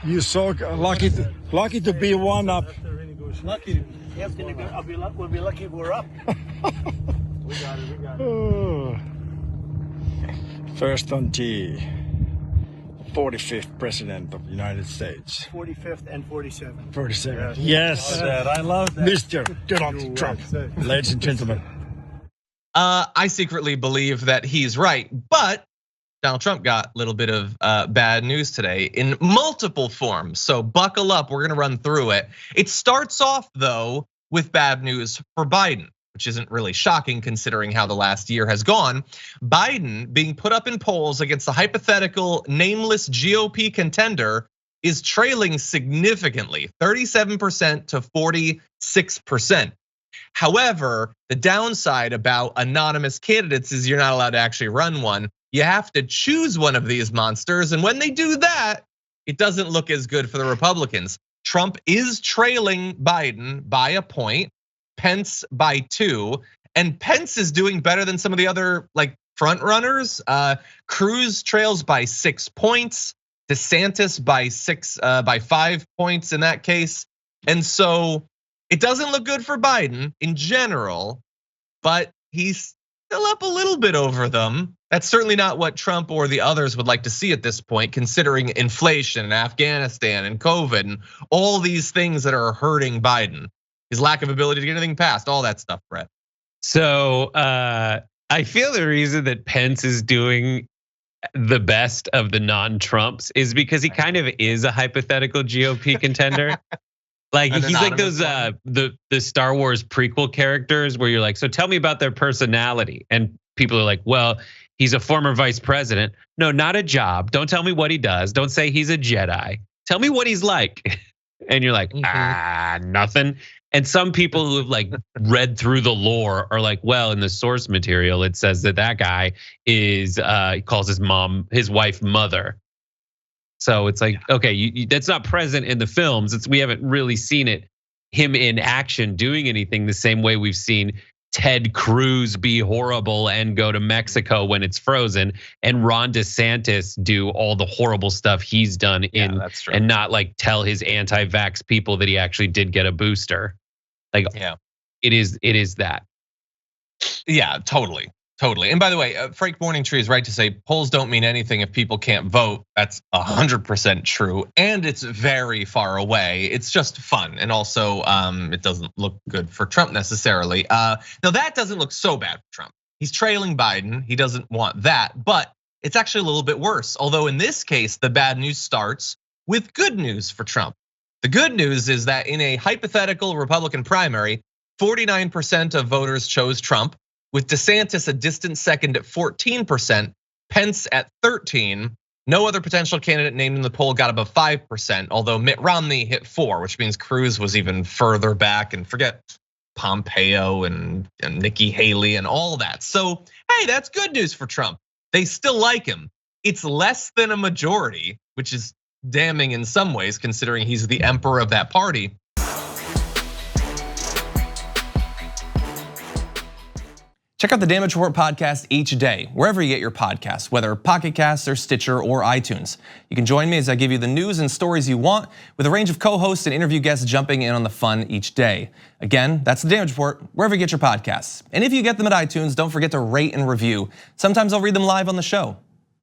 You're so lucky to be one up. Lucky. We'll be lucky if we're up. We got it. Oh. First on T. 45th President of the United States. 45th and 47th. 47th. Yes. I love that. Mr. Donald Trump. Ladies and gentlemen. I secretly believe that he's right, but Donald Trump got a little bit of bad news today in multiple forms. So buckle up, we're gonna run through it. It starts off though with bad news for Biden, which isn't really shocking considering how the last year has gone. Biden being put up in polls against the hypothetical nameless GOP contender is trailing significantly, 37% to 46%. However, the downside about anonymous candidates is you're not allowed to actually run one. You have to choose one of these monsters, and when they do that, it doesn't look as good for the Republicans. Trump is trailing Biden by a point, Pence by 2, and Pence is doing better than some of the other like front runners. Cruz trails by 6 points, DeSantis by 5 points in that case, and so it doesn't look good for Biden in general, but he's still up a little bit over them. That's certainly not what Trump or the others would like to see at this point, considering inflation and Afghanistan and COVID and all these things that are hurting Biden. His lack of ability to get anything passed, all that stuff, Brett. So I feel the reason that Pence is doing the best of the non-Trumps is because he kind of is a hypothetical GOP contender. Like he's like those the Star Wars prequel characters where you're like, so tell me about their personality, and people are like, well, he's a former vice president. No, not a job. Don't tell me what he does. Don't say he's a Jedi. Tell me what he's like. And you're like, nothing. And some people who have like read through the lore are like, well, in the source material, it says that guy is he calls his wife mother. So it's like, okay, that's not present in the films. We haven't really seen him in action doing anything the same way we've seen Ted Cruz be horrible and go to Mexico when it's frozen, and Ron DeSantis do all the horrible stuff he's done and not like tell his anti-vax people that he actually did get a booster. Like, yeah, it is that. Yeah, totally. And by the way, Frank Morningtree is right to say polls don't mean anything if people can't vote. That's 100% true, and it's very far away. It's just fun, and also it doesn't look good for Trump necessarily. Now that doesn't look so bad for Trump. He's trailing Biden. He doesn't want that, but it's actually a little bit worse. Although in this case, the bad news starts with good news for Trump. The good news is that in a hypothetical Republican primary, 49% of voters chose Trump, with DeSantis a distant second at 14%, Pence at 13%. No other potential candidate named in the poll got above 5%, although Mitt Romney hit 4%, which means Cruz was even further back, and forget Pompeo and Nikki Haley and all that. So, hey, that's good news for Trump. They still like him. It's less than a majority, which is damning in some ways considering he's the emperor of that party. Check out the Damage Report podcast each day, wherever you get your podcasts, whether Pocket Casts or Stitcher or iTunes. You can join me as I give you the news and stories you want, with a range of co-hosts and interview guests jumping in on the fun each day. Again, that's the Damage Report, wherever you get your podcasts. And if you get them at iTunes, don't forget to rate and review. Sometimes I'll read them live on the show.